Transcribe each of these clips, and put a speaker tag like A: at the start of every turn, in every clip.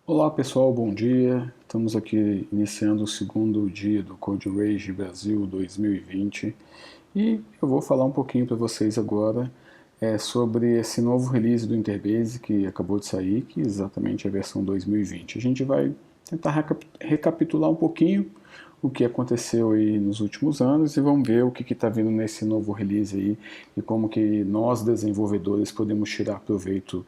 A: Olá pessoal, bom dia. Estamos aqui iniciando o segundo dia do Code Rage Brasil 2020 e eu vou falar um pouquinho para vocês agora sobre esse novo release do Interbase que acabou de sair, que é exatamente a versão 2020. A gente vai tentar recapitular um pouquinho o que aconteceu aí nos últimos anos e vamos ver o que está vindo nesse novo release aí e como que nós desenvolvedores podemos tirar proveito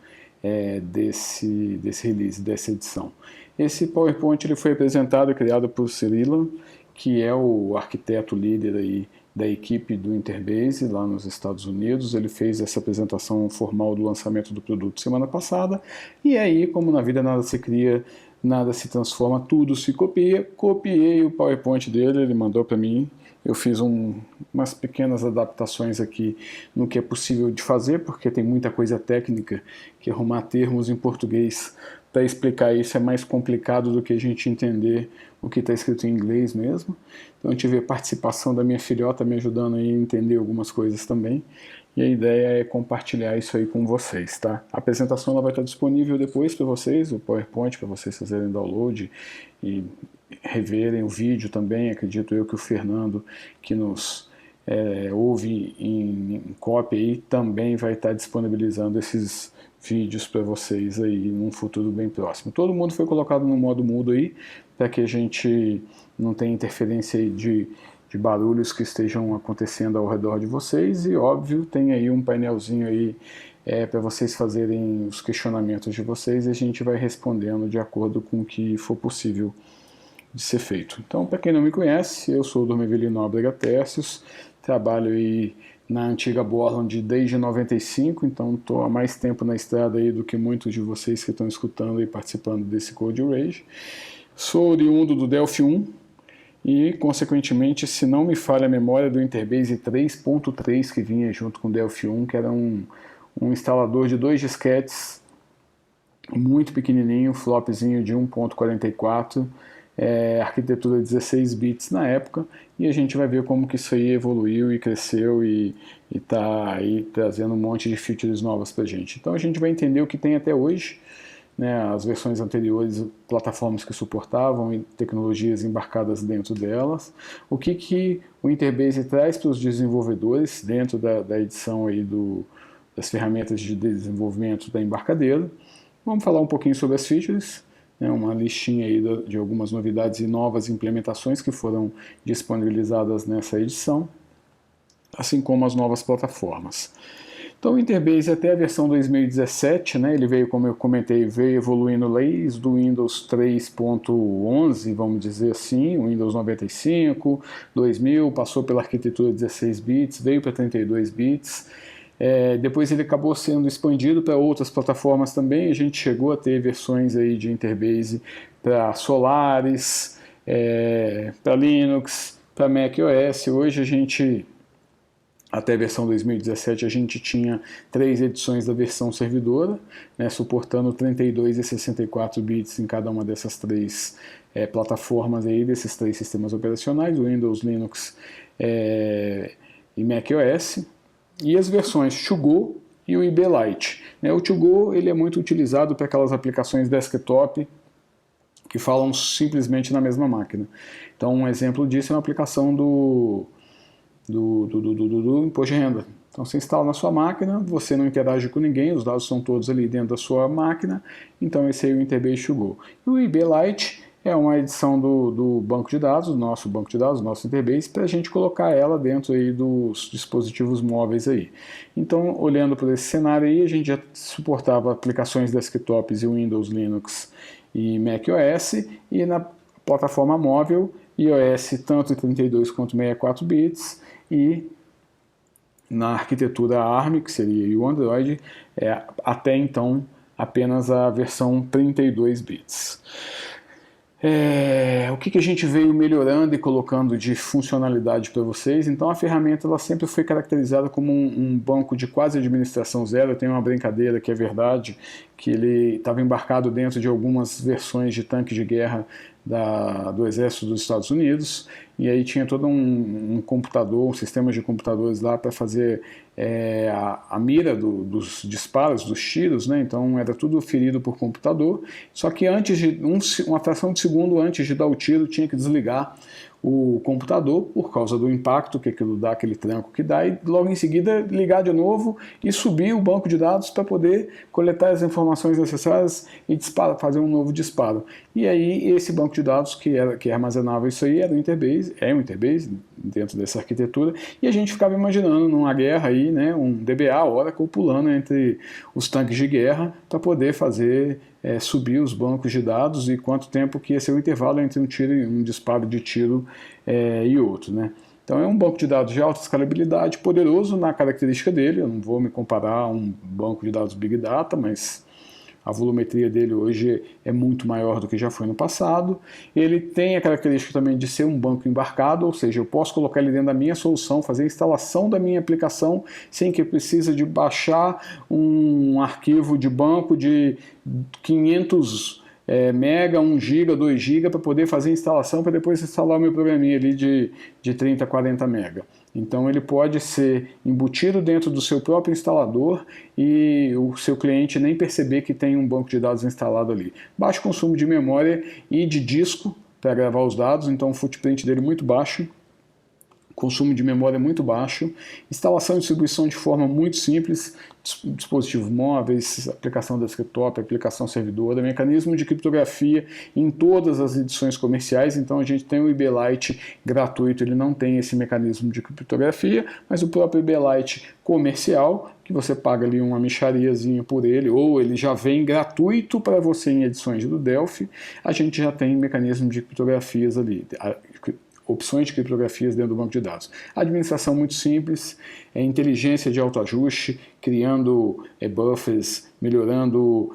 A: desse release, dessa edição. Esse PowerPoint ele foi apresentado e criado por Cirilan, que é o arquiteto líder aí da equipe do Interbase lá nos Estados Unidos. Ele fez essa apresentação formal do lançamento do produto semana passada, e aí, como na vida nada se cria, nada se transforma, tudo se copia. Copiei o PowerPoint dele, ele mandou para mim, eu fiz umas pequenas adaptações aqui no que é possível de fazer, porque tem muita coisa técnica que arrumar termos em português para explicar isso é mais complicado do que a gente entender o que está escrito em inglês mesmo. Então eu tive a participação da minha filhota me ajudando a entender algumas coisas também. E a ideia é compartilhar isso aí com vocês, tá? A apresentação ela vai estar disponível depois para vocês, o PowerPoint, para vocês fazerem download e reverem o vídeo também. Acredito eu que o Fernando, que nos ouve em cópia aí, também vai estar disponibilizando esses vídeos para vocês aí num futuro bem próximo. Todo mundo foi colocado no modo mudo aí, para que a gente não tenha interferência aí de barulhos que estejam acontecendo ao redor de vocês, e óbvio tem aí um painelzinho aí para vocês fazerem os questionamentos de vocês e a gente vai respondendo de acordo com o que for possível de ser feito. Então, para quem não me conhece, eu sou o Dormevilino Nóbrega Tércios, trabalho aí na antiga Borland desde 95, então estou há mais tempo na estrada aí do que muitos de vocês que estão escutando e participando desse Code Rage. Sou oriundo do Delphi 1 e, consequentemente, se não me falha a memória, do Interbase 3.3 que vinha junto com o Delphi 1, que era um instalador de 2 disquetes, muito pequenininho, flopzinho de 1.44, arquitetura 16 bits na época, e a gente vai ver como que isso aí evoluiu e cresceu e está aí trazendo um monte de features novas para a gente. Então a gente vai entender o que tem até hoje, né, as versões anteriores, plataformas que suportavam e tecnologias embarcadas dentro delas, o que o Interbase traz para os desenvolvedores dentro da edição aí das ferramentas de desenvolvimento da embarcadeira. Vamos falar um pouquinho sobre as features, uma listinha aí de algumas novidades e novas implementações que foram disponibilizadas nessa edição, assim como as novas plataformas. Então o Interbase até a versão 2017, né, ele veio, como eu comentei, veio evoluindo desde do Windows 3.11, vamos dizer assim, o Windows 95, 2000, passou pela arquitetura 16 bits, veio para 32 bits, depois ele acabou sendo expandido para outras plataformas também. A gente chegou a ter versões aí de Interbase para Solaris, para Linux, para macOS. Hoje a gente, até a versão 2017, a gente tinha 3 edições da versão servidora, né, suportando 32 e 64 bits em cada uma dessas 3 plataformas aí, desses 3 sistemas operacionais, Windows, Linux e macOS. E as versões To Go e o IB Lite. O To Go ele é muito utilizado para aquelas aplicações desktop que falam simplesmente na mesma máquina. Então um exemplo disso é uma aplicação do imposto de renda. Então você instala na sua máquina, você não interage com ninguém, os dados são todos ali dentro da sua máquina, então esse aí é o Interbase To Go. E o IB Lite é uma edição do banco de dados, do nosso banco de dados, do nosso Interbase, para a gente colocar ela dentro aí dos dispositivos móveis aí. Então, olhando por esse cenário aí, a gente já suportava aplicações desktops e Windows, Linux e macOS, e na plataforma móvel, iOS tanto 32 quanto 64 bits, e na arquitetura ARM, que seria o Android, até então apenas a versão 32 bits. O que a gente veio melhorando e colocando de funcionalidade para vocês? Então a ferramenta ela sempre foi caracterizada como um banco de quase administração zero. Tem uma brincadeira que é verdade, que ele estava embarcado dentro de algumas versões de tanque de guerra do Exército dos Estados Unidos, e aí tinha todo um computador, um sistema de computadores lá para fazer a mira dos disparos, dos tiros, né? Então era tudo ferido por computador, só que antes de uma fração de segundo antes de dar o tiro tinha que desligar o computador por causa do impacto que aquilo dá, aquele tranco que dá, e logo em seguida ligar de novo e subir o banco de dados para poder coletar as informações necessárias e fazer um novo disparo. E aí esse banco de dados que armazenava isso aí era o Interbase, é um Interbase dentro dessa arquitetura, e a gente ficava imaginando numa guerra aí, né, um DBA, Oracle, pulando entre os tanques de guerra para poder fazer subir os bancos de dados e quanto tempo que ia ser o intervalo entre um disparo de tiro e outro, né? Então é um banco de dados de alta escalabilidade, poderoso na característica dele. Eu não vou me comparar a um banco de dados Big Data, mas a volumetria dele hoje é muito maior do que já foi no passado. Ele tem a característica também de ser um banco embarcado, ou seja, eu posso colocar ele dentro da minha solução, fazer a instalação da minha aplicação sem que precise de baixar um arquivo de banco de 500 mega, 1 giga, 2 giga para poder fazer a instalação para depois instalar o meu programinha ali de 30, 40 mega. Então ele pode ser embutido dentro do seu próprio instalador e o seu cliente nem perceber que tem um banco de dados instalado ali. Baixo consumo de memória e de disco para gravar os dados, então o footprint dele é muito baixo. Consumo de memória muito baixo, instalação e distribuição de forma muito simples, dispositivos móveis, aplicação desktop, aplicação servidora, mecanismo de criptografia em todas as edições comerciais. Então a gente tem o IBLite gratuito, ele não tem esse mecanismo de criptografia, mas o próprio IBLite comercial, que você paga ali uma mixariazinha por ele, ou ele já vem gratuito para você em edições do Delphi, a gente já tem mecanismo de criptografias ali, opções de criptografias dentro do banco de dados. Administração muito simples, inteligência de autoajuste, criando buffers, melhorando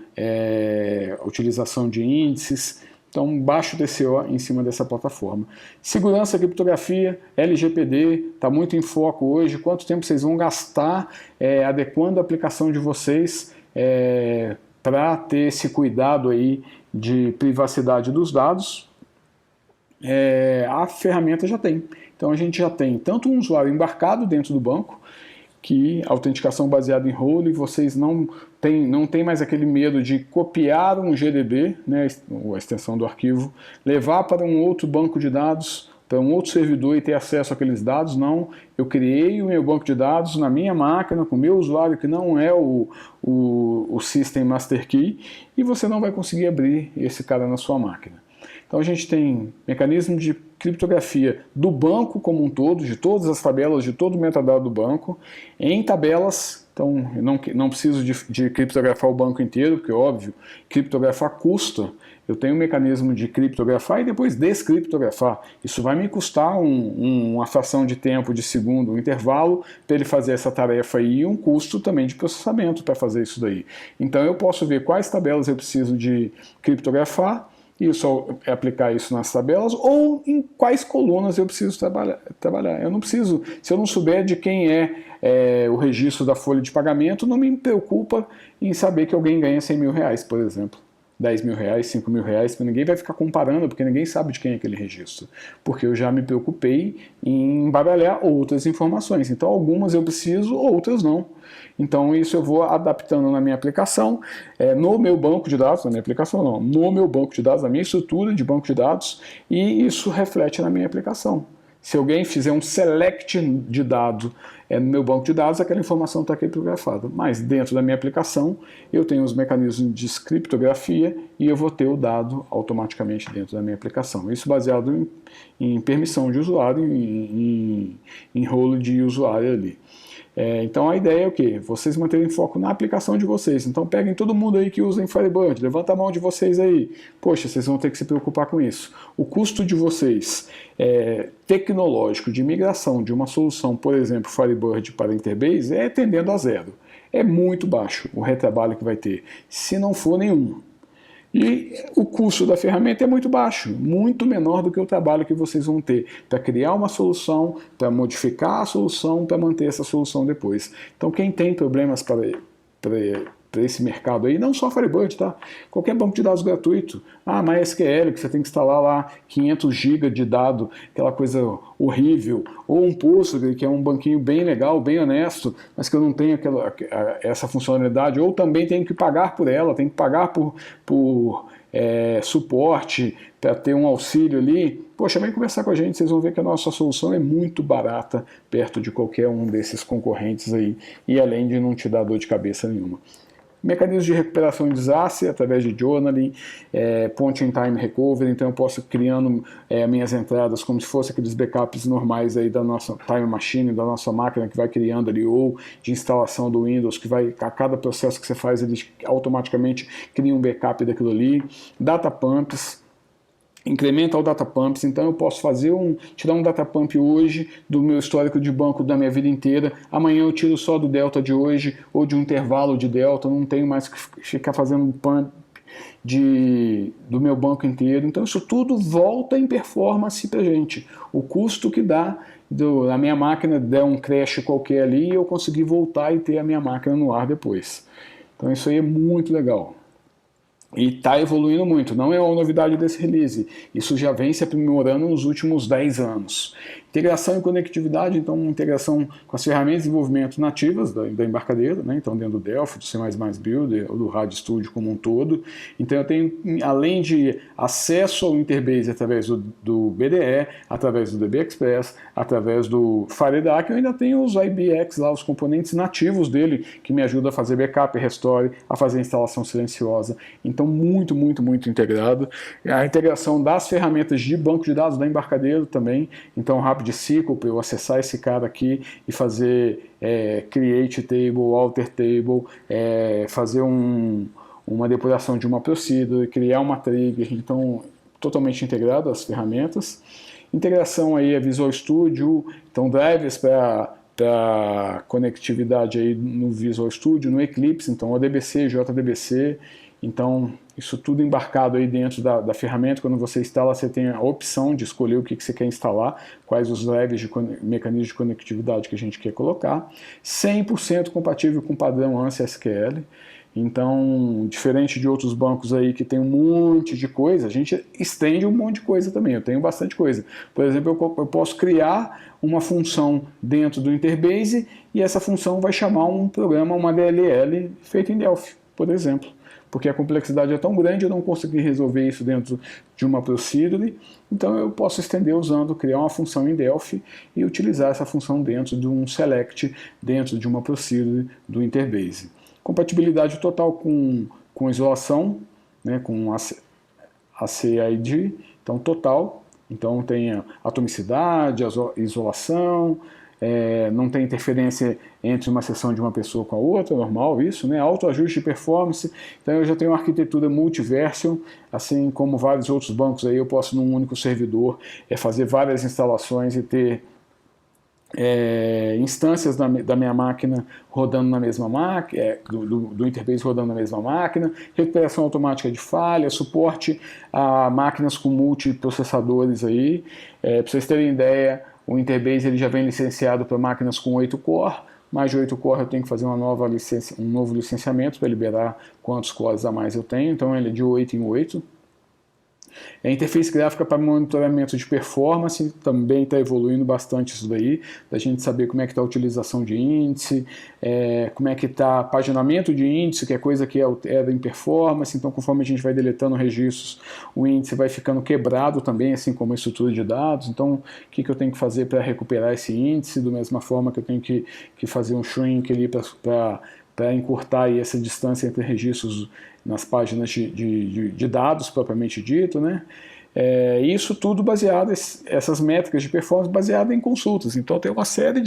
A: a utilização de índices. Então, baixo TCO em cima dessa plataforma. Segurança, criptografia, LGPD, está muito em foco hoje. Quanto tempo vocês vão gastar adequando a aplicação de vocês para ter esse cuidado aí de privacidade dos dados? A ferramenta já tem. Então a gente já tem tanto um usuário embarcado dentro do banco, que autenticação baseada em role, vocês não tem mais aquele medo de copiar um GDB, né, a extensão do arquivo, levar para um outro banco de dados, para um outro servidor e ter acesso àqueles dados. Não, eu criei o meu banco de dados na minha máquina, com o meu usuário que não é o System Master Key, e você não vai conseguir abrir esse cara na sua máquina. Então a gente tem mecanismo de criptografia do banco como um todo, de todas as tabelas, de todo o metadado do banco, em tabelas. Então eu não preciso de criptografar o banco inteiro, porque óbvio, criptografar custa. Eu tenho um mecanismo de criptografar e depois descriptografar. Isso vai me custar uma fração de tempo, de segundo, um intervalo para ele fazer essa tarefa aí, e um custo também de processamento para fazer isso daí. Então eu posso ver quais tabelas eu preciso de criptografar, e só aplicar isso nas tabelas, ou em quais colunas eu preciso trabalhar. Eu não preciso, se eu não souber de quem é o registro da folha de pagamento, não me preocupa em saber que alguém ganha 100 mil reais, por exemplo. 10 mil reais, 5 mil reais, ninguém vai ficar comparando, porque ninguém sabe de quem é aquele registro. Porque eu já me preocupei em embaralhar outras informações. Então algumas eu preciso, outras não. Então isso eu vou adaptando na minha aplicação, no meu banco de dados, na minha aplicação não, no meu banco de dados, na minha estrutura de banco de dados, e isso reflete na minha aplicação. Se alguém fizer um select de dado no meu banco de dados, aquela informação está criptografada. Mas dentro da minha aplicação, eu tenho os mecanismos de criptografia e eu vou ter o dado automaticamente dentro da minha aplicação. Isso baseado em permissão de usuário, em rolo de usuário ali. Então a ideia é o quê? Vocês manterem foco na aplicação de vocês. Então peguem todo mundo aí que usa Firebird, levanta a mão de vocês aí. Poxa, vocês vão ter que se preocupar com isso. O custo de vocês tecnológico de migração de uma solução, por exemplo, Firebird para Interbase, tendendo a zero. É muito baixo o retrabalho que vai ter, se não for nenhum. E o custo da ferramenta é muito baixo, muito menor do que o trabalho que vocês vão ter para criar uma solução, para modificar a solução, para manter essa solução depois. Então quem tem problemas para esse mercado aí, não só Firebird, tá? Qualquer banco de dados gratuito. MySQL, que você tem que instalar lá 500 GB de dado, aquela coisa horrível, ou um Postgre, que é um banquinho bem legal, bem honesto, mas que eu não tenho essa funcionalidade, ou também tenho que pagar por ela, tenho que pagar por suporte, para ter um auxílio ali. Poxa, vem conversar com a gente, vocês vão ver que a nossa solução é muito barata perto de qualquer um desses concorrentes aí, e além de não te dar dor de cabeça nenhuma. Mecanismos de recuperação de desastre através de journaling, point in time recovery, então eu posso criando minhas entradas como se fossem aqueles backups normais aí da nossa time machine, da nossa máquina que vai criando ali, ou de instalação do Windows, que vai, a cada processo que você faz, ele automaticamente cria um backup daquilo ali. Data pumps, incrementa o data pumps, então eu posso tirar um data pump hoje do meu histórico de banco da minha vida inteira, amanhã eu tiro só do delta de hoje, ou de um intervalo de delta, não tenho mais que ficar fazendo um pump do meu banco inteiro, então isso tudo volta em performance pra gente, o custo que dá a minha máquina der um crash qualquer ali, eu conseguir voltar e ter a minha máquina no ar depois. Então isso aí é muito legal. E está evoluindo muito, não é uma novidade desse release, isso já vem se aprimorando nos últimos 10 anos. Integração e conectividade, então integração com as ferramentas de desenvolvimento nativas da embarcadeira, né? Então dentro do Delphi, do C++ Builder, ou do RAD Studio como um todo. Então eu tenho, além de acesso ao Interbase através do BDE, através do DB Express, através do FireDAC, eu ainda tenho os IBX lá, os componentes nativos dele, que me ajudam a fazer backup, restore, a fazer instalação silenciosa. Então muito, muito, muito integrado. A integração das ferramentas de banco de dados da embarcadeira também, então RapidSQL, para eu acessar esse cara aqui e fazer create table, alter table, fazer uma depuração de uma procedure, criar uma trigger, então totalmente integrado as ferramentas. Integração aí a Visual Studio, então drivers para conectividade aí no Visual Studio, no Eclipse, então ODBC, JDBC, então isso tudo embarcado aí dentro da ferramenta. Quando você instala, você tem a opção de escolher o que você quer instalar, quais os drivers de mecanismos de conectividade que a gente quer colocar, 100% compatível com o padrão ANSI SQL. Então, diferente de outros bancos aí que tem um monte de coisa, a gente estende um monte de coisa também, eu tenho bastante coisa. Por exemplo, eu posso criar uma função dentro do Interbase e essa função vai chamar um programa, uma DLL feito em Delphi, por exemplo. Porque a complexidade é tão grande, eu não consegui resolver isso dentro de uma procedure, então eu posso estender criar uma função em Delphi e utilizar essa função dentro de um select, dentro de uma procedure do Interbase. Compatibilidade total com isolação, né, com ACID, então total, então tem atomicidade, isolação, não tem interferência entre uma sessão de uma pessoa com a outra, normal isso, né? Autoajuste de performance, então eu já tenho uma arquitetura multiversion, assim como vários outros bancos aí, eu posso num único servidor fazer várias instalações e ter instâncias da minha máquina rodando na mesma máquina, do Interbase rodando na mesma máquina, recuperação automática de falha, suporte a máquinas com multiprocessadores aí. Para vocês terem ideia, o Interbase ele já vem licenciado para máquinas com 8 core, mais de 8 core eu tenho que fazer um novo licenciamento para liberar quantos cores a mais eu tenho, então ele é de 8 em 8. A interface gráfica para monitoramento de performance também está evoluindo bastante isso daí, da gente saber como é que está a utilização de índice, como é que está paginamento de índice, que é coisa que altera em performance, então conforme a gente vai deletando registros, o índice vai ficando quebrado também, assim como a estrutura de dados, então o que eu tenho que fazer para recuperar esse índice, da mesma forma que eu tenho que fazer um shrink ali para encurtar aí essa distância entre registros nas páginas de dados propriamente dito, né? Isso tudo baseado, essas métricas de performance baseadas em consultas. Então tem uma série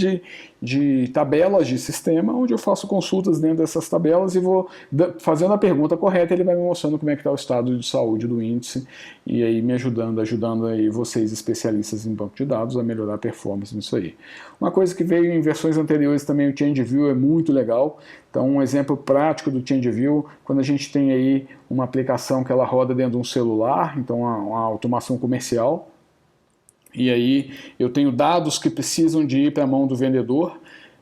A: de tabelas de sistema onde eu faço consultas dentro dessas tabelas e vou fazendo a pergunta correta, ele vai me mostrando como é que está o estado de saúde do índice e aí me ajudando aí vocês especialistas em banco de dados a melhorar a performance nisso aí. Uma coisa que veio em versões anteriores também, o ChangeView é muito legal. Então um exemplo prático do ChangeView, quando a gente tem aí uma aplicação que ela roda dentro de um celular, então uma automação comercial, e aí eu tenho dados que precisam de ir para a mão do vendedor,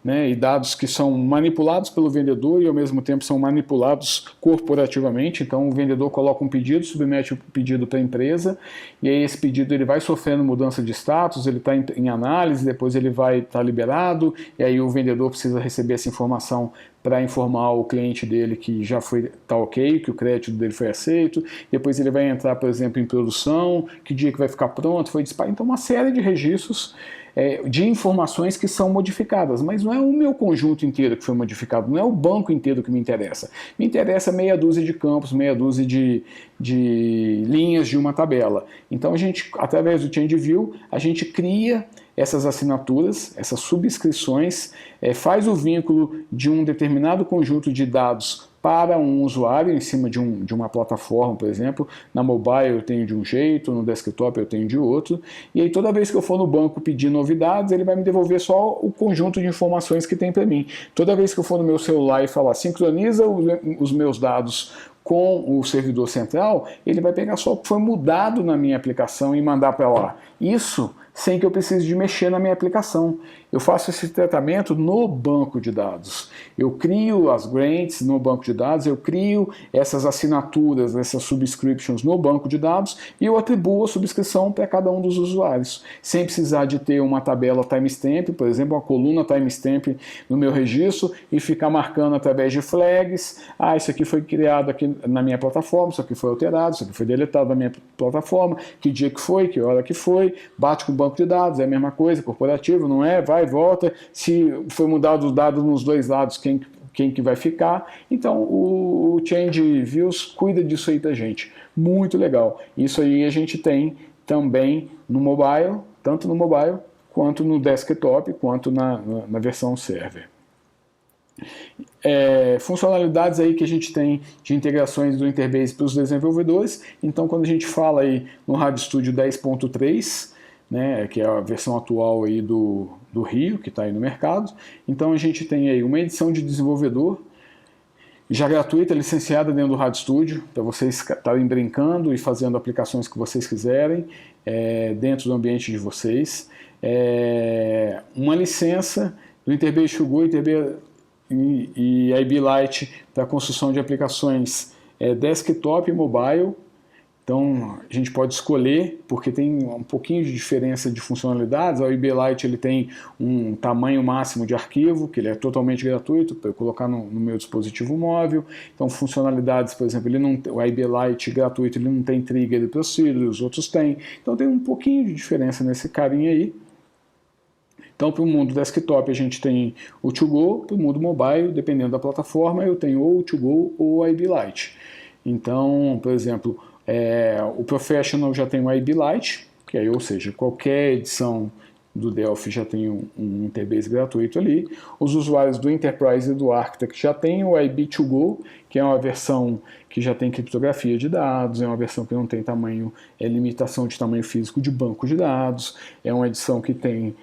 A: né, e dados que são manipulados pelo vendedor e ao mesmo tempo são manipulados corporativamente. Então o vendedor coloca um pedido, submete o pedido para a empresa, e aí esse pedido ele vai sofrendo mudança de status, ele está em análise, depois ele vai estar liberado, e aí o vendedor precisa receber essa informação para informar o cliente dele que já está ok, que o crédito dele foi aceito, depois ele vai entrar, por exemplo, em produção, que dia que vai ficar pronto, foi disparado. Então uma série de registros de informações que são modificadas, mas não é o meu conjunto inteiro que foi modificado, não é o banco inteiro que me interessa. Me interessa meia dúzia de campos, meia dúzia de linhas de uma tabela. Então a gente, através do Change View, a gente cria essas assinaturas, essas subscrições, faz o vínculo de um determinado conjunto de dados para um usuário em cima de uma plataforma, por exemplo. Na mobile eu tenho de um jeito, no desktop eu tenho de outro, e aí toda vez que eu for no banco pedir novidades, ele vai me devolver só o conjunto de informações que tem para mim. Toda vez que eu for no meu celular e falar sincroniza os meus dados com o servidor central, ele vai pegar só o que foi mudado na minha aplicação e mandar para lá. Isso sem que eu precise de mexer na minha aplicação. Eu faço esse tratamento no banco de dados. Eu crio as grants no banco de dados, eu crio essas assinaturas, essas subscriptions no banco de dados e eu atribuo a subscrição para cada um dos usuários, sem precisar de ter uma tabela timestamp, por exemplo, uma coluna timestamp no meu registro e ficar marcando através de flags. Isso aqui foi criado aqui na minha plataforma, isso aqui foi alterado, isso aqui foi deletado da minha plataforma, que dia que foi, que hora que foi, bate com o banco de dados, é a mesma coisa, corporativo, não é? Vai e volta, se foi mudado os dados nos dois lados, quem que vai ficar. Então o Change Views cuida disso aí da gente, muito legal. Isso aí a gente tem também no mobile, tanto no mobile, quanto no desktop, quanto na versão server. Funcionalidades aí que a gente tem de integrações do Interbase para os desenvolvedores. Então quando a gente fala aí no RHAB-Studio 10.3, né, que é a versão atual aí do Rio, que está aí no mercado. Então a gente tem aí uma edição de desenvolvedor, já gratuita, licenciada dentro do RHAB-Studio, para vocês estarem brincando e fazendo aplicações que vocês quiserem dentro do ambiente de vocês. Uma licença do Interbase to Go e IB Lite para a construção de aplicações desktop e mobile. Então a gente pode escolher, porque tem um pouquinho de diferença de funcionalidades. O IB Lite ele tem um tamanho máximo de arquivo, que ele é totalmente gratuito, para eu colocar no meu dispositivo móvel. Então funcionalidades, por exemplo, o IB Lite gratuito ele não tem trigger e procedure, os outros têm. Então tem um pouquinho de diferença nesse carinha aí. Então, para o mundo desktop, a gente tem o To Go, para o mundo mobile, dependendo da plataforma, eu tenho ou o To Go ou o IB Lite. Então, por exemplo, o Professional já tem o IB Lite, que aí, ou seja, qualquer edição do Delphi já tem um Interbase gratuito ali. Os usuários do Enterprise e do Architect já tem o IB To Go, que é uma versão que já tem criptografia de dados, é uma versão que não tem limitação de tamanho físico de banco de dados, é uma edição que tem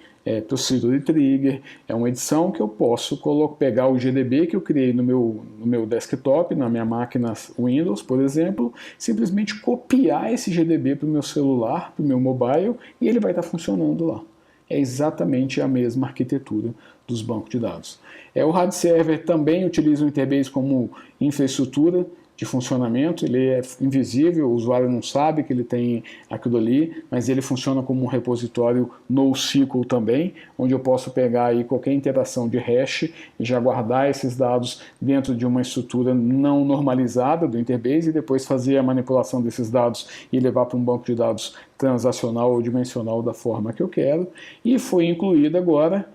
A: procedure trigger, é uma edição que eu posso pegar o GDB que eu criei no meu desktop, na minha máquina Windows, por exemplo, simplesmente copiar esse GDB para o meu celular, para o meu mobile, e ele vai estar funcionando lá. É exatamente a mesma arquitetura dos bancos de dados. O RAD Server também utiliza o Interbase como infraestrutura de funcionamento, ele é invisível, o usuário não sabe que ele tem aquilo ali, mas ele funciona como um repositório NoSQL também, onde eu posso pegar aí qualquer interação de hash e já guardar esses dados dentro de uma estrutura não normalizada do Interbase e depois fazer a manipulação desses dados e levar para um banco de dados transacional ou dimensional da forma que eu quero. E foi incluída agora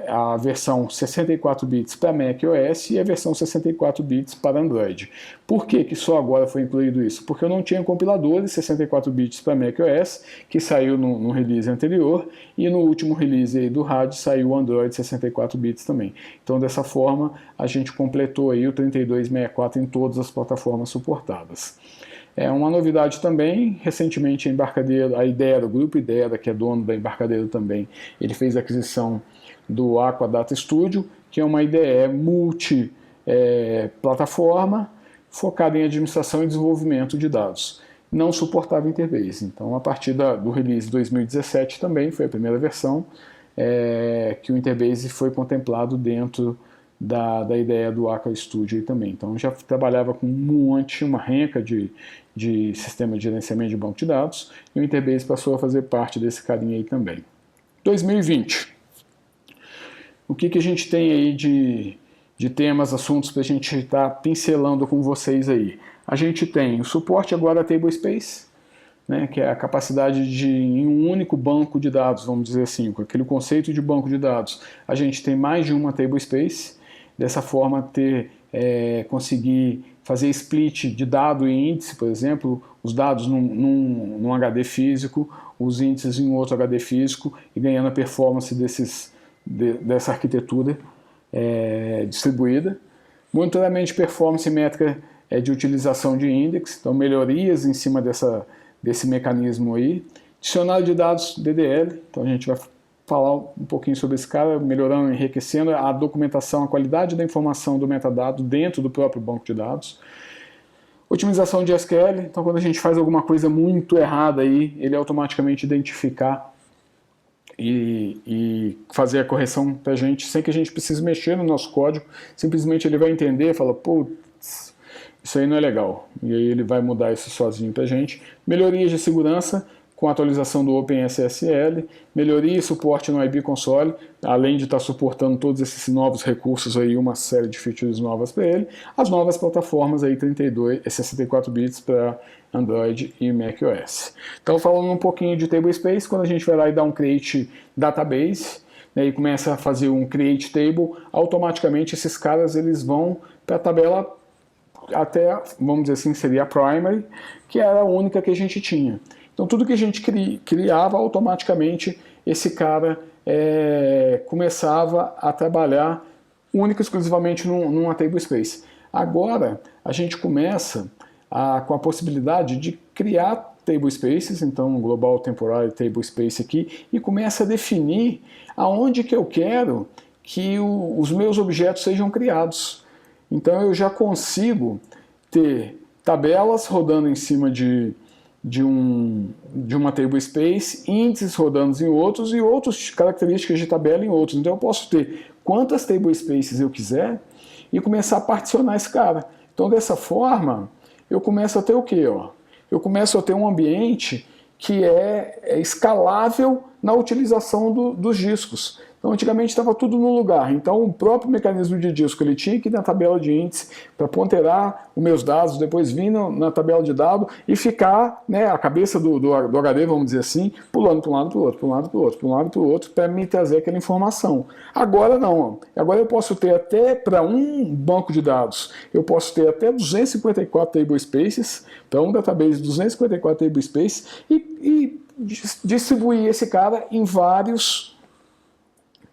A: a versão 64 bits para macOS e a versão 64 bits para Android. Por que só agora foi incluído isso? Porque eu não tinha compilador de 64 bits para macOS, que saiu no release anterior, e no último release aí do RAD saiu o Android 64 bits também. Então dessa forma a gente completou aí o 3264 em todas as plataformas suportadas. Uma novidade também, recentemente a Embarcadero, o grupo Idera, que é dono da Embarcadero também, ele fez a aquisição do Aqua Data Studio, que é uma IDE multi-plataforma, focada em administração e desenvolvimento de dados. Não suportava Interbase, então a partir do release 2017 também, foi a primeira versão, que o Interbase foi contemplado dentro da ideia do Akka Studio também. Então já trabalhava com uma renca de sistema de gerenciamento de banco de dados, e o Interbase passou a fazer parte desse carinha aí também. 2020. O que a gente tem aí de temas, assuntos para a gente estar pincelando com vocês aí? A gente tem o suporte agora a Tablespace, né, que é a capacidade de, em um único banco de dados, vamos dizer assim, com aquele conceito de banco de dados, a gente tem mais de uma Tablespace, dessa forma conseguir fazer split de dado e índice, por exemplo, os dados num HD físico, os índices em outro HD físico, e ganhando a performance dessa arquitetura distribuída. Monitoramento de performance métrica de utilização de index, então melhorias em cima desse mecanismo aí. Dicionário de dados DDL, então a gente vai falar um pouquinho sobre esse cara, melhorando, enriquecendo a documentação, a qualidade da informação do metadado dentro do próprio banco de dados. Otimização de SQL, então quando a gente faz alguma coisa muito errada aí, ele automaticamente identificar e fazer a correção para a gente, sem que a gente precise mexer no nosso código, simplesmente ele vai entender e fala, putz, isso aí não é legal, e aí ele vai mudar isso sozinho para a gente. Melhorias de segurança, com a atualização do OpenSSL, melhoria e suporte no IB Console, além de estar suportando todos esses novos recursos aí, uma série de features novas para ele, as novas plataformas aí 64 bits para Android e macOS. Então, falando um pouquinho de Tablespace, quando a gente vai lá e dá um create database, né, e começa a fazer um create table, automaticamente esses caras eles vão para a tabela até, vamos dizer assim, seria a primary, que era a única que a gente tinha. Então tudo que a gente criava, automaticamente esse cara começava a trabalhar única e exclusivamente numa Tablespace. Agora a gente começa com a possibilidade de criar Tablespaces, então um Global Temporary Tablespace aqui, e começa a definir aonde que eu quero que os meus objetos sejam criados. Então eu já consigo ter tabelas rodando em cima de uma Tablespace, índices rodando em outros e outras características de tabela em outros. Então eu posso ter quantas Tablespaces eu quiser e começar a particionar esse cara. Então dessa forma eu começo a ter o quê? Eu começo a ter um ambiente que é escalável na utilização dos discos. Então, antigamente estava tudo no lugar, então o próprio mecanismo de disco ele tinha que ir na tabela de índice para ponderar os meus dados, depois vir na tabela de dado e ficar, né, a cabeça do HD, vamos dizer assim, pulando para um lado para o outro, para um lado para o outro, para um lado para o outro, para me trazer aquela informação. Agora não, agora eu posso ter até para um banco de dados, eu posso ter até 254 tablespaces, para um database 254 tablespaces e distribuir esse cara em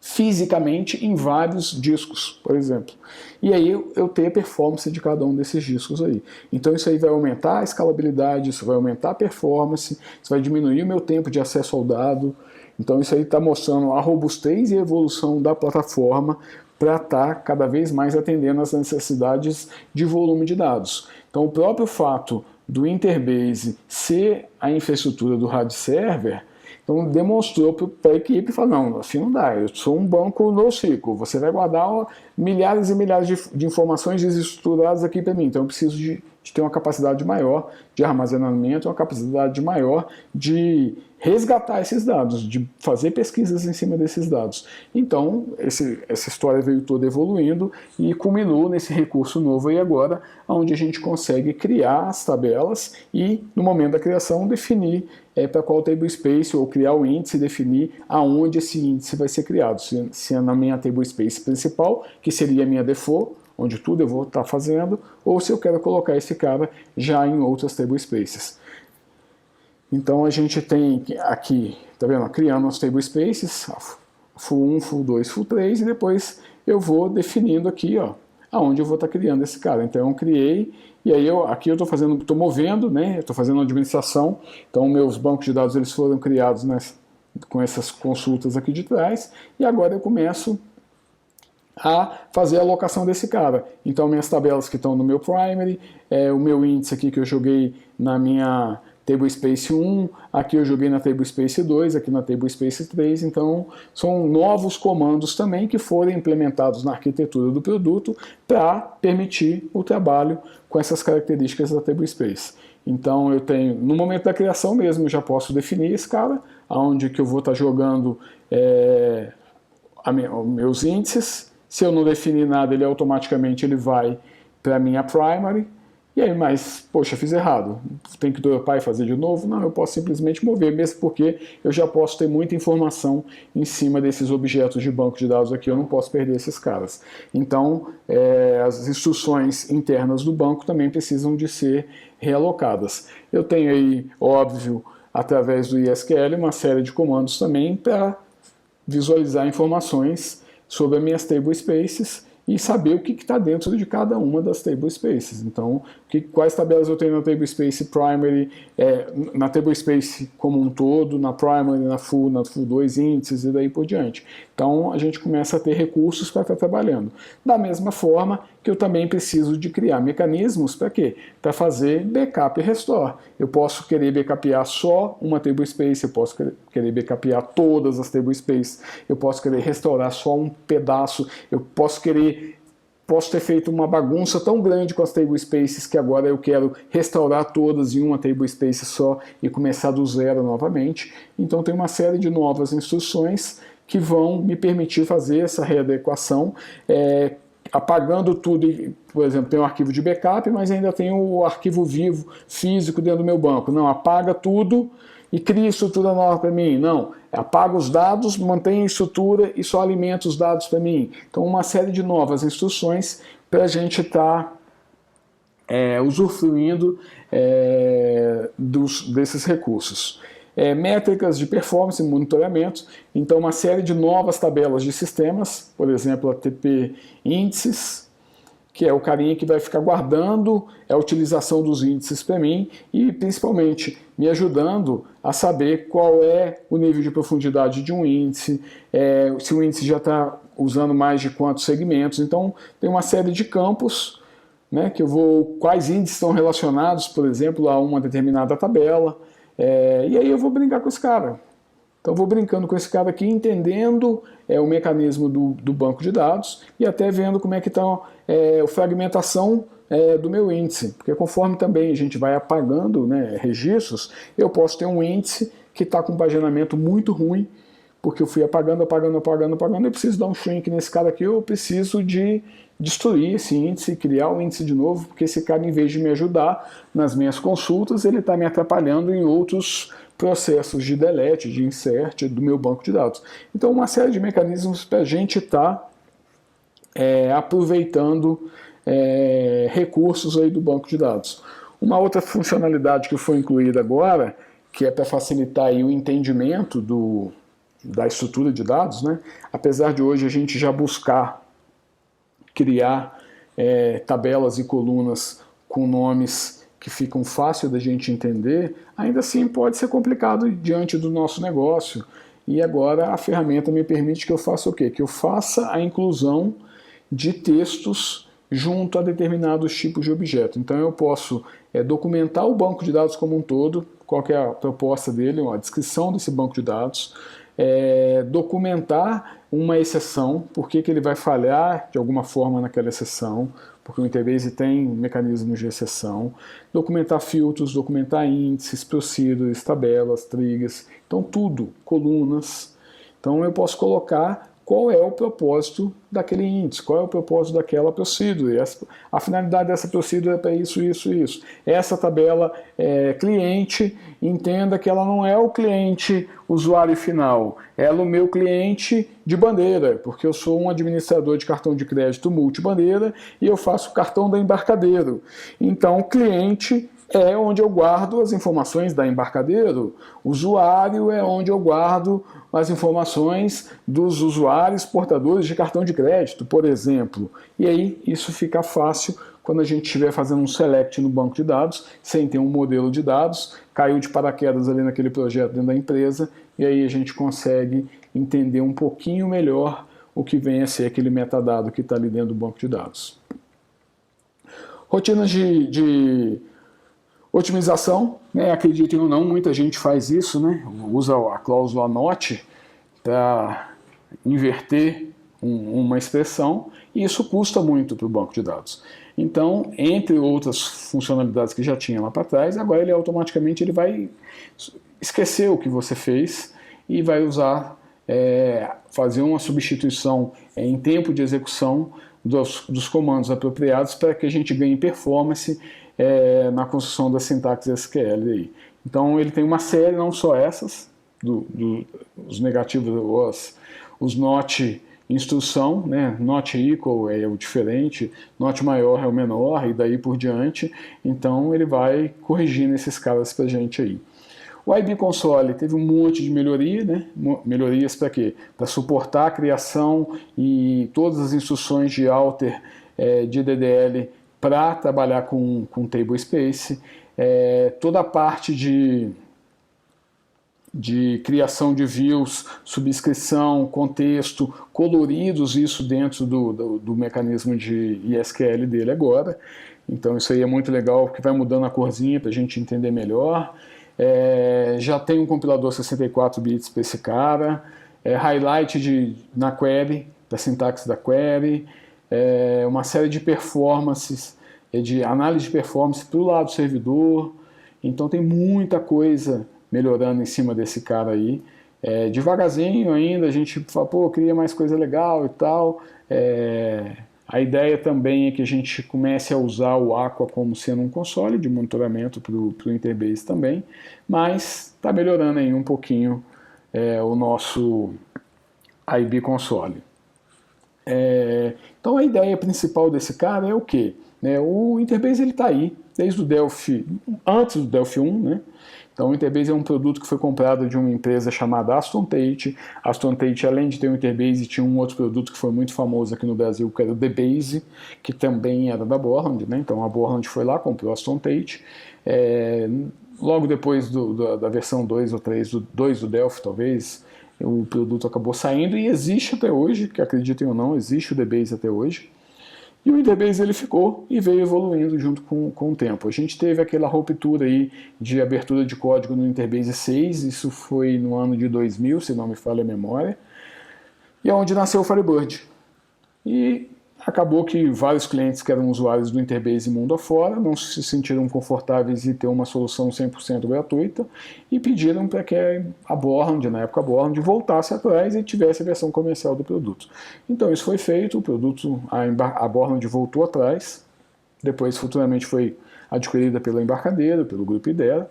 A: fisicamente em vários discos, por exemplo. E aí eu tenho a performance de cada um desses discos aí. Então isso aí vai aumentar a escalabilidade, isso vai aumentar a performance, isso vai diminuir o meu tempo de acesso ao dado. Então isso aí está mostrando a robustez e a evolução da plataforma para estar cada vez mais atendendo às necessidades de volume de dados. Então o próprio fato do Interbase ser a infraestrutura do RAD Server, então demonstrou para a equipe e falou, não, assim não dá, eu sou um banco NoSQL, você vai guardar milhares e milhares de informações desestruturadas aqui para mim, então eu preciso de ter uma capacidade maior de armazenamento, uma capacidade maior de resgatar esses dados, de fazer pesquisas em cima desses dados. Então, essa história veio toda evoluindo e culminou nesse recurso novo aí agora, onde a gente consegue criar as tabelas e, no momento da criação, definir para qual tablespace, ou criar o índice e definir aonde esse índice vai ser criado. Se é na minha tablespace principal, que seria a minha default, onde tudo eu vou estar fazendo, ou se eu quero colocar esse cara já em outras tablespaces. Então a gente tem aqui, tá vendo? Criando as tablespaces, full 1, full 2, full 3, e depois eu vou definindo aqui, ó, aonde eu vou estar criando esse cara. Então eu criei, e aí aqui eu estou movendo, né? Eu estou fazendo a administração, então meus bancos de dados eles foram criados com essas consultas aqui de trás, e agora eu começo a fazer a alocação desse cara. Então minhas tabelas que estão no meu primary, o meu índice aqui que eu joguei na minha Tablespace 1, aqui eu joguei na Tablespace 2, aqui na Tablespace 3, então são novos comandos também que foram implementados na arquitetura do produto para permitir o trabalho com essas características da Tablespace. Então eu tenho, no momento da criação mesmo, eu já posso definir a escala, onde que eu vou estar jogando meus índices. Se eu não definir nada, ele automaticamente vai para a minha primary. E aí, mas, poxa, fiz errado, tem que dropar e fazer de novo? Não, eu posso simplesmente mover, mesmo porque eu já posso ter muita informação em cima desses objetos de banco de dados aqui, eu não posso perder esses caras. Então, as instruções internas do banco também precisam de ser realocadas. Eu tenho aí, óbvio, através do ISQL, uma série de comandos também para visualizar informações sobre as minhas tablespaces e saber o que está dentro de cada uma das tablespaces. Então, quais tabelas eu tenho na tablespace primary, na tablespace como um todo, na primary, na full 2 índices e daí por diante. Então, a gente começa a ter recursos para estar trabalhando. Da mesma forma que eu também preciso de criar mecanismos para quê? Para fazer backup e restore. Eu posso querer backupear só uma tablespace, eu posso querer backupear todas as tablespaces, eu posso querer restaurar só um pedaço, eu posso ter feito uma bagunça tão grande com as tablespaces que agora eu quero restaurar todas em uma tablespace só e começar do zero novamente. Então tem uma série de novas instruções que vão me permitir fazer essa readequação, apagando tudo. Por exemplo, tem um arquivo de backup, mas ainda tem o arquivo vivo, físico dentro do meu banco. Não, apaga tudo e cria estrutura nova para mim. Não, apaga os dados, mantém a estrutura e só alimenta os dados para mim. Então, uma série de novas instruções para a gente estar usufruindo desses recursos. Métricas de performance e monitoramento, então uma série de novas tabelas de sistemas, por exemplo, a TP índices, que é o carinha que vai ficar guardando a utilização dos índices para mim e principalmente me ajudando a saber qual é o nível de profundidade de um índice, se o índice já está usando mais de quantos segmentos. Então tem uma série de campos, né, que quais índices estão relacionados, por exemplo, a uma determinada tabela. E aí eu vou brincar com esse cara. Então eu vou brincando com esse cara aqui, entendendo o mecanismo do banco de dados e até vendo como é que está a fragmentação do meu índice. Porque conforme também a gente vai apagando, né, registros, eu posso ter um índice que está com um paginamento muito ruim, porque eu fui apagando, eu preciso dar um shrink nesse cara aqui, eu preciso de destruir esse índice, criar o índice de novo, porque esse cara, em vez de me ajudar nas minhas consultas, ele está me atrapalhando em outros processos de delete, de insert do meu banco de dados. Então, uma série de mecanismos para a gente estar aproveitando recursos aí do banco de dados. Uma outra funcionalidade que foi incluída agora, que é para facilitar aí o entendimento da estrutura de dados, né? Apesar de hoje a gente já buscar criar tabelas e colunas com nomes que ficam fácil da gente entender, ainda assim pode ser complicado diante do nosso negócio. E agora a ferramenta me permite que eu faça o quê? Que eu faça a inclusão de textos junto a determinados tipos de objeto. Então eu posso documentar o banco de dados como um todo, qual que é a proposta dele, a descrição desse banco de dados, documentar uma exceção, por que ele vai falhar de alguma forma naquela exceção, porque o Interbase tem mecanismos de exceção, documentar filtros, documentar índices, procedures, tabelas, triggers, então tudo, colunas. Então eu posso colocar qual é o propósito daquele índice, qual é o propósito daquela procedure. A finalidade dessa procedure é para isso, isso, isso. Essa tabela cliente, entenda que ela não é o cliente usuário final, ela é o meu cliente de bandeira, porque eu sou um administrador de cartão de crédito multibandeira e eu faço o cartão da Embarcadero. Então, o cliente é onde eu guardo as informações da Embarcadero, o usuário é onde eu guardo as informações dos usuários portadores de cartão de crédito, por exemplo. E aí isso fica fácil quando a gente estiver fazendo um select no banco de dados, sem ter um modelo de dados, caiu de paraquedas ali naquele projeto dentro da empresa, e aí a gente consegue entender um pouquinho melhor o que vem a ser aquele metadado que está ali dentro do banco de dados. Rotinas Otimização, né? Acreditem ou não, muita gente faz isso, né? Usa a cláusula NOT para inverter uma expressão, e isso custa muito para o banco de dados. Então, entre outras funcionalidades que já tinha lá para trás, agora ele automaticamente vai esquecer o que você fez e vai usar, fazer uma substituição em tempo de execução dos comandos apropriados para que a gente ganhe performance na construção da sintaxe SQL. Aí. Então ele tem uma série, não só essas, os negativos, os not instrução, né? Not equal é o diferente, not maior é o menor e daí por diante. Então ele vai corrigindo esses caras para a gente aí. O IB Console teve um monte de melhoria, né? Melhorias para quê? Para suportar a criação e todas as instruções de alter de DDL para trabalhar com table space, toda a parte de criação de views, subscrição, contexto, coloridos, isso dentro do mecanismo de ISQL dele agora. Então isso aí é muito legal, porque vai mudando a corzinha para a gente entender melhor. Já tem um compilador 64 bits para esse cara, highlight na query, da sintaxe da query, uma série de performances, de análise de performance para o lado do servidor. Então tem muita coisa melhorando em cima desse cara aí. Devagarzinho ainda, a gente fala, pô, queria mais coisa legal e tal. A ideia também é que a gente comece a usar o Aqua como sendo um console de monitoramento para o Interbase também, mas está melhorando aí um pouquinho o nosso IB Console. Então a ideia principal desse cara é o quê? O Interbase está aí, desde o Delphi, antes do Delphi 1, né? Então o Interbase é um produto que foi comprado de uma empresa chamada Aston Tate. A Aston Tate, além de ter o Interbase, tinha um outro produto que foi muito famoso aqui no Brasil, que era o DBase, que também era da Borland, né? Então a Borland foi lá, comprou a Aston Tate. Logo depois da versão 2 ou 3, do 2 do Delphi talvez, o produto acabou saindo e existe até hoje, que acreditem ou não, existe o DBase até hoje. E o Interbase ele ficou e veio evoluindo junto com o tempo. A gente teve aquela ruptura aí de abertura de código no Interbase 6, isso foi no ano de 2000, se não me falha a memória, e é onde nasceu o Firebird. E acabou que vários clientes que eram usuários do Interbase mundo afora não se sentiram confortáveis em ter uma solução 100% gratuita e pediram para que a Borland, na época a Borland, voltasse atrás e tivesse a versão comercial do produto. Então isso foi feito, o produto, a Borland voltou atrás, depois futuramente foi adquirida pela Embarcadero, pelo grupo Idera,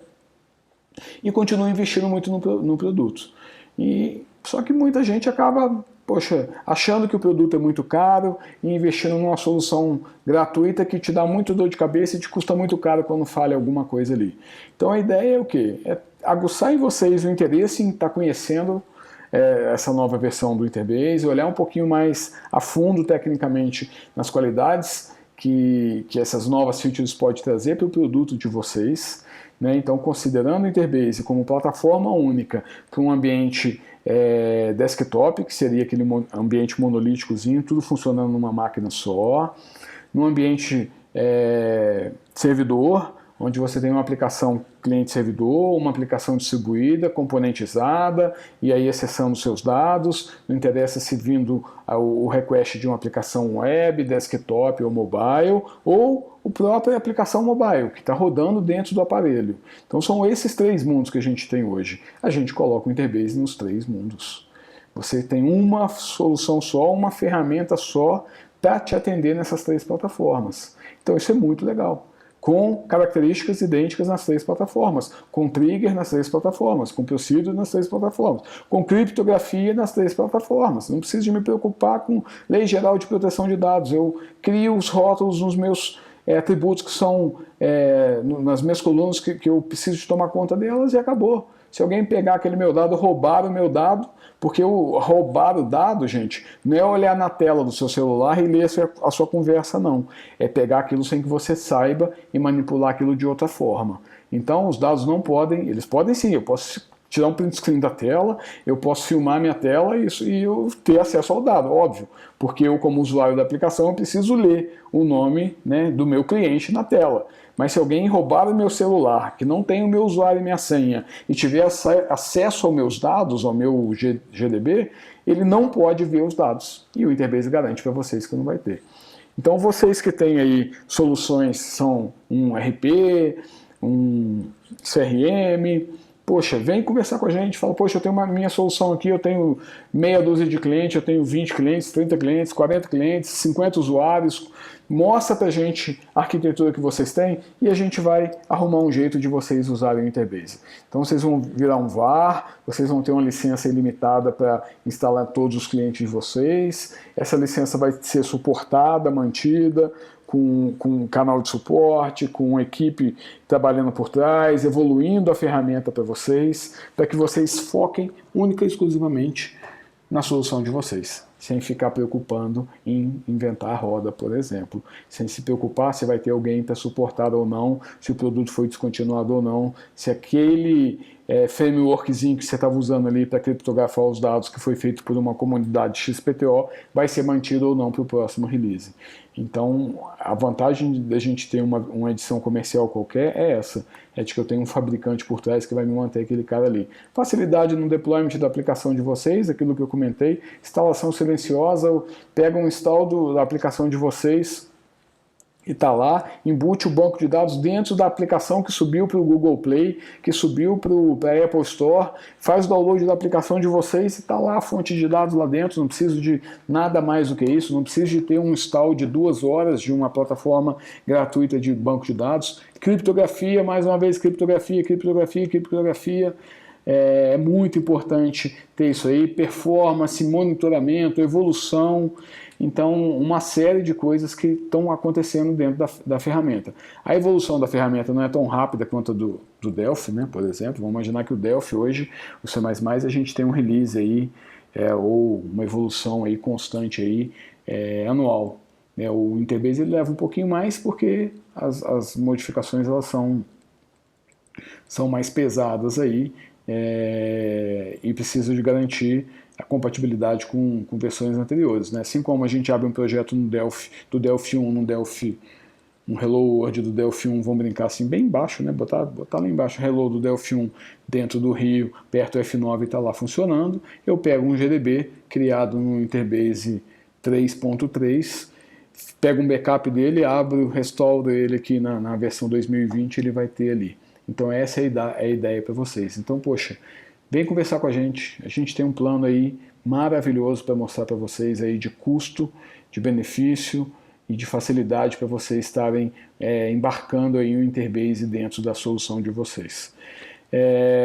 A: e continua investindo muito no produto. Só que muita gente acaba, achando que o produto é muito caro e investindo numa solução gratuita que te dá muito dor de cabeça e te custa muito caro quando falha alguma coisa ali. Então a ideia é o quê? É aguçar em vocês o interesse em estar conhecendo essa nova versão do Interbase, olhar um pouquinho mais a fundo tecnicamente nas qualidades que essas novas features podem trazer para o produto de vocês. Né? Então, considerando o Interbase como plataforma única para um ambiente desktop, que seria aquele ambiente monolíticozinho, tudo funcionando numa máquina só, num ambiente servidor, onde você tem uma aplicação cliente-servidor, uma aplicação distribuída, componentizada, e aí acessando os seus dados, não interessa se vindo o request de uma aplicação web, desktop ou mobile, ou a própria aplicação mobile, que está rodando dentro do aparelho. Então são esses três mundos que a gente tem hoje. A gente coloca o Interbase nos três mundos. Você tem uma solução só, uma ferramenta só para te atender nessas três plataformas. Então isso é muito legal. Com características idênticas nas três plataformas, com trigger nas três plataformas, com procedure nas três plataformas, com criptografia nas três plataformas. Não preciso de me preocupar com lei geral de proteção de dados. Eu crio os rótulos nos meus atributos que são nas minhas colunas que eu preciso de tomar conta delas e acabou. Se alguém pegar aquele meu dado, roubar o meu dado, porque roubar o dado, gente, não é olhar na tela do seu celular e ler a sua conversa, não. É pegar aquilo sem que você saiba e manipular aquilo de outra forma. Então, os dados não podem, eles podem sim, eu posso tirar um print screen da tela, eu posso filmar minha tela e eu ter acesso ao dado, óbvio, porque eu, como usuário da aplicação, eu preciso ler o nome, né, do meu cliente na tela. Mas se alguém roubar o meu celular, que não tem o meu usuário e minha senha, e tiver acesso aos meus dados, ao meu GDB, ele não pode ver os dados. E o Interbase garante para vocês que não vai ter. Então vocês que têm aí soluções, são um RP, um CRM, poxa, vem conversar com a gente, fala, poxa, eu tenho uma minha solução aqui, eu tenho meia dúzia de clientes, eu tenho 20 clientes, 30 clientes, 40 clientes, 50 usuários, mostra pra gente a arquitetura que vocês têm e a gente vai arrumar um jeito de vocês usarem o Interbase. Então vocês vão virar um VAR, vocês vão ter uma licença ilimitada para instalar todos os clientes de vocês, essa licença vai ser suportada, mantida, com um canal de suporte, com uma equipe trabalhando por trás, evoluindo a ferramenta para vocês, para que vocês foquem única e exclusivamente na solução de vocês, sem ficar preocupando em inventar a roda, por exemplo. Sem se preocupar se vai ter alguém para suportar ou não, se o produto foi descontinuado ou não, se aquele frameworkzinho que você estava usando ali para criptografar os dados que foi feito por uma comunidade XPTO vai ser mantido ou não para o próximo release. Então, a vantagem da gente ter uma edição comercial qualquer é essa, é de que eu tenho um fabricante por trás que vai me manter aquele cara ali. Facilidade no deployment da aplicação de vocês, aquilo que eu comentei, instalação silenciosa, pega um install da aplicação de vocês e está lá, embute o banco de dados dentro da aplicação que subiu para o Google Play, que subiu para a Apple Store, faz o download da aplicação de vocês e está lá a fonte de dados lá dentro, não preciso de nada mais do que isso, não preciso de ter um install de 2 horas de uma plataforma gratuita de banco de dados. Criptografia, mais uma vez, criptografia. É muito importante ter isso aí, performance, monitoramento, evolução, então uma série de coisas que estão acontecendo dentro da ferramenta. A evolução da ferramenta não é tão rápida quanto a do Delphi, né, por exemplo. Vamos imaginar que o Delphi hoje, o C++, a gente tem um release aí, ou uma evolução aí constante aí, anual. O Interbase ele leva um pouquinho mais porque as modificações elas são mais pesadas aí, e precisa de garantir a compatibilidade com versões anteriores, né? Assim como a gente abre um projeto no Delphi, do Delphi 1, um Hello World do Delphi 1, vamos brincar assim, bem embaixo, né? Botar lá embaixo Hello do Delphi 1 dentro do Rio, perto do F9 e está lá funcionando. Eu pego um GDB criado no Interbase 3.3, pego um backup dele, abro, restauro ele aqui na versão 2020, ele vai ter ali. Então essa é a ideia para vocês. Então, poxa, vem conversar com a gente tem um plano aí maravilhoso para mostrar para vocês aí de custo, de benefício e de facilidade para vocês estarem embarcando aí o Interbase dentro da solução de vocês.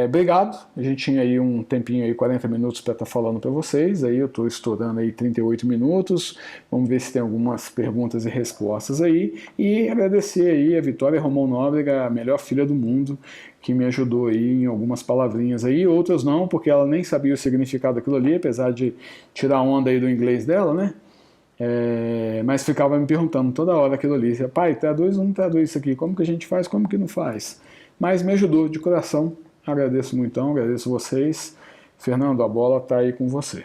A: Obrigado, a gente tinha aí um tempinho aí, 40 minutos para estar falando para vocês, aí eu estou estourando aí 38 minutos, vamos ver se tem algumas perguntas e respostas aí, e agradecer aí a Vitória Romão Nóbrega, a melhor filha do mundo, que me ajudou aí em algumas palavrinhas aí, outras não, porque ela nem sabia o significado daquilo ali, apesar de tirar onda aí do inglês dela, né? Mas ficava me perguntando toda hora aquilo ali, pai, traduz isso aqui, como que a gente faz, como que não faz? Mas me ajudou de coração, agradeço muito, agradeço vocês. Fernando, a bola está aí com você.